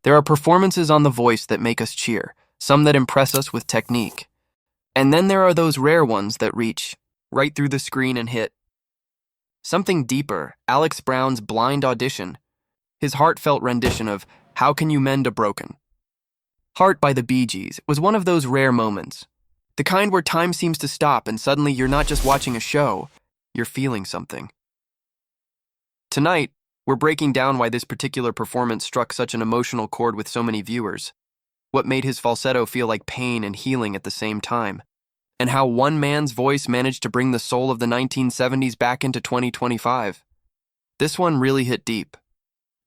There are performances on The Voice that make us cheer, some that impress us with technique. And then there are those rare ones that reach right through the screen and hit. Something deeper, Alex Brown's Blind Audition, his heartfelt rendition of How Can You Mend a Broken Heart by the Bee Gees, was one of those rare moments. The kind where time seems to stop and suddenly you're not just watching a show, you're feeling something. Tonight, we're breaking down why this particular performance struck such an emotional chord with so many viewers, what made his falsetto feel like pain and healing at the same time, and how one man's voice managed to bring the soul of the 1970s back into 2025. This one really hit deep.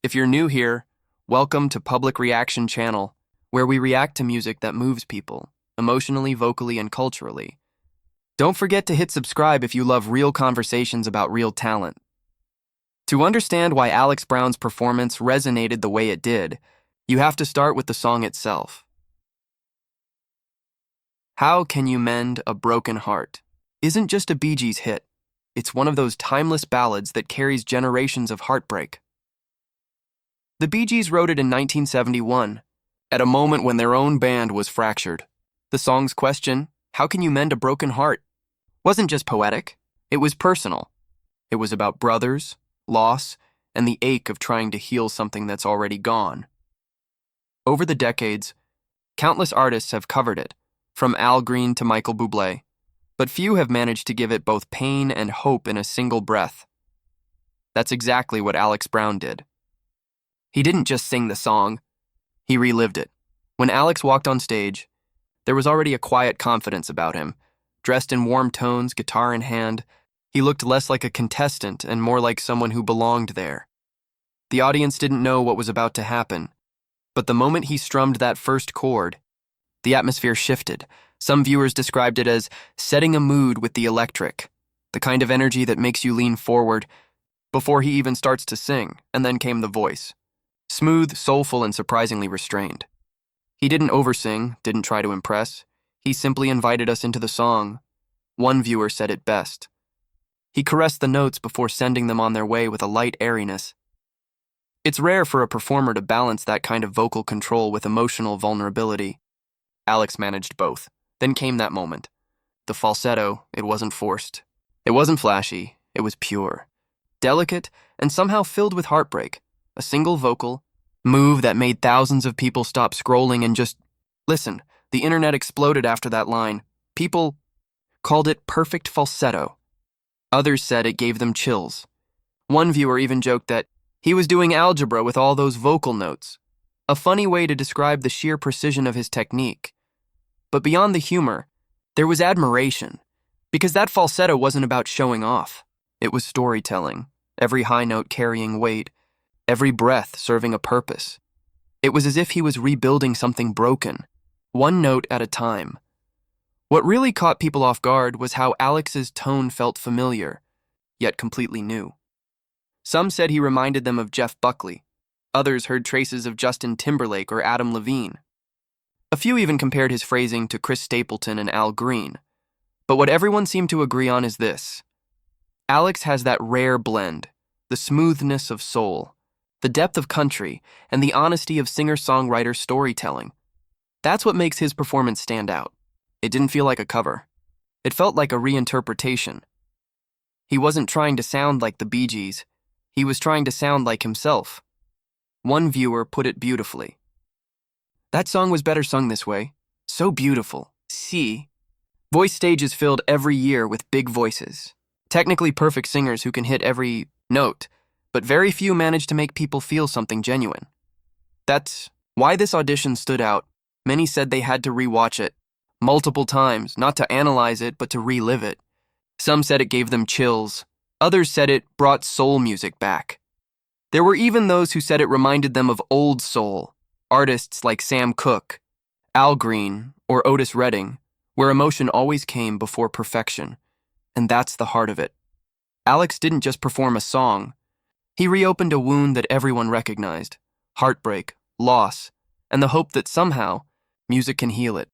If you're new here, welcome to Public Reaction Channel, where we react to music that moves people, emotionally, vocally, and culturally. Don't forget to hit subscribe if you love real conversations about real talent. To understand why Alex Brown's performance resonated the way it did, you have to start with the song itself. How Can You Mend a Broken Heart isn't just a Bee Gees hit. It's one of those timeless ballads that carries generations of heartbreak. The Bee Gees wrote it in 1971, at a moment when their own band was fractured. The song's question, how can you mend a broken heart, wasn't just poetic, it was personal. It was about brothers, loss, and the ache of trying to heal something that's already gone. Over the decades, countless artists have covered it, from Al Green to Michael Bublé, but few have managed to give it both pain and hope in a single breath. That's exactly what Alex Brown did. He didn't just sing the song, he relived it. When Alex walked on stage, there was already a quiet confidence about him. Dressed in warm tones, guitar in hand, he looked less like a contestant and more like someone who belonged there. The audience didn't know what was about to happen, but the moment he strummed that first chord, the atmosphere shifted. Some viewers described it as setting a mood with the electric, the kind of energy that makes you lean forward before he even starts to sing, and then came the voice. Smooth, soulful, and surprisingly restrained. He didn't oversing, didn't try to impress. He simply invited us into the song. One viewer said it best. He caressed the notes before sending them on their way with a light airiness. It's rare for a performer to balance that kind of vocal control with emotional vulnerability. Alex managed both. Then came that moment. The falsetto, it wasn't forced. It wasn't flashy, it was pure. Delicate, and somehow filled with heartbreak. A single vocal move that made thousands of people stop scrolling and just listen. The internet exploded after that line. People called it perfect falsetto. Others said it gave them chills. One viewer even joked that he was doing algebra with all those vocal notes. A funny way to describe the sheer precision of his technique. But beyond the humor, there was admiration, because that falsetto wasn't about showing off. It was storytelling, every high note carrying weight, every breath serving a purpose. It was as if he was rebuilding something broken, one note at a time. What really caught people off guard was how Alex's tone felt familiar, yet completely new. Some said he reminded them of Jeff Buckley. Others heard traces of Justin Timberlake or Adam Levine. A few even compared his phrasing to Chris Stapleton and Al Green. But what everyone seemed to agree on is this. Alex has that rare blend, the smoothness of soul, the depth of country, and the honesty of singer-songwriter storytelling. That's what makes his performance stand out. It didn't feel like a cover. It felt like a reinterpretation. He wasn't trying to sound like the Bee Gees. He was trying to sound like himself. One viewer put it beautifully. That song was better sung this way. So beautiful. See? Voice stages filled every year with big voices. Technically perfect singers who can hit every note, but very few managed to make people feel something genuine. That's why this audition stood out. Many said they had to rewatch it multiple times, not to analyze it, but to relive it. Some said it gave them chills. Others said it brought soul music back. There were even those who said it reminded them of old soul, artists like Sam Cooke, Al Green, or Otis Redding, where emotion always came before perfection. And that's the heart of it. Alex didn't just perform a song. He reopened a wound that everyone recognized, heartbreak, loss, and the hope that somehow music can heal it.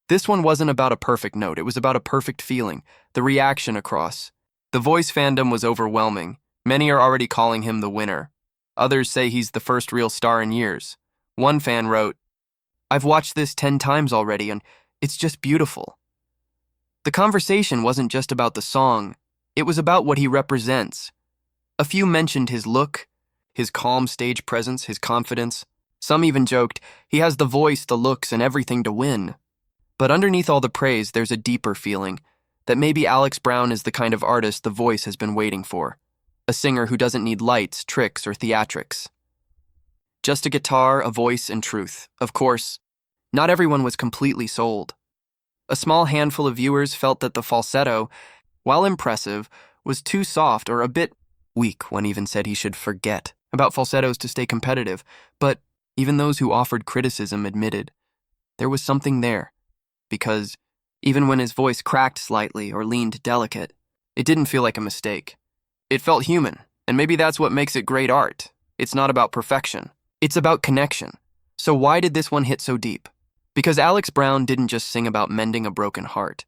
This one wasn't about a perfect note, it was about a perfect feeling, the reaction across. The Voice fandom was overwhelming. Many are already calling him the winner. Others say he's the first real star in years. One fan wrote, "I've watched this 10 times already and it's just beautiful." The conversation wasn't just about the song, it was about what he represents. A few mentioned his look, his calm stage presence, his confidence. Some even joked, he has the voice, the looks, and everything to win. But underneath all the praise, there's a deeper feeling that maybe Alex Brown is the kind of artist the Voice has been waiting for. A singer who doesn't need lights, tricks, or theatrics. Just a guitar, a voice, and truth. Of course, not everyone was completely sold. A small handful of viewers felt that the falsetto, while impressive, was too soft or a bit weak. One even said he should forget about falsettos to stay competitive, but even those who offered criticism admitted there was something there, because even when his voice cracked slightly or leaned delicate, it didn't feel like a mistake. It felt human, and maybe that's what makes it great art. It's not about perfection. It's about connection. So why did this one hit so deep? Because Alex Brown didn't just sing about mending a broken heart.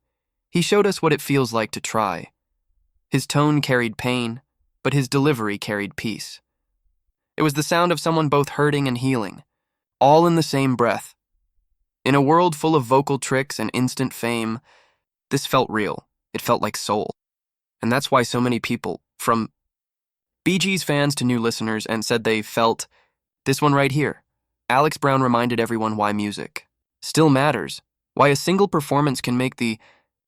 He showed us what it feels like to try. His tone carried pain, but his delivery carried peace. It was the sound of someone both hurting and healing, all in the same breath. In a world full of vocal tricks and instant fame, this felt real. It felt like soul. And that's why so many people, from Bee Gees fans to new listeners, and said they felt this one right here. Alex Brown reminded everyone why music still matters, why a single performance can make the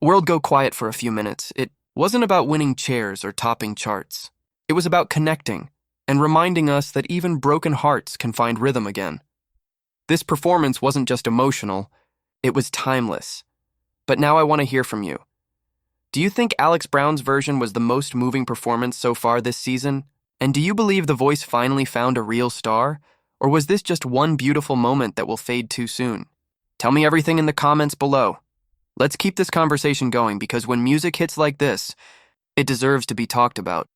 world go quiet for a few minutes. It wasn't about winning chairs or topping charts. It was about connecting and reminding us that even broken hearts can find rhythm again. This performance wasn't just emotional, it was timeless. But now I want to hear from you. Do you think Alex Brown's version was the most moving performance so far this season? And do you believe The Voice finally found a real star? Or was this just one beautiful moment that will fade too soon? Tell me everything in the comments below. Let's keep this conversation going because when music hits like this, it deserves to be talked about.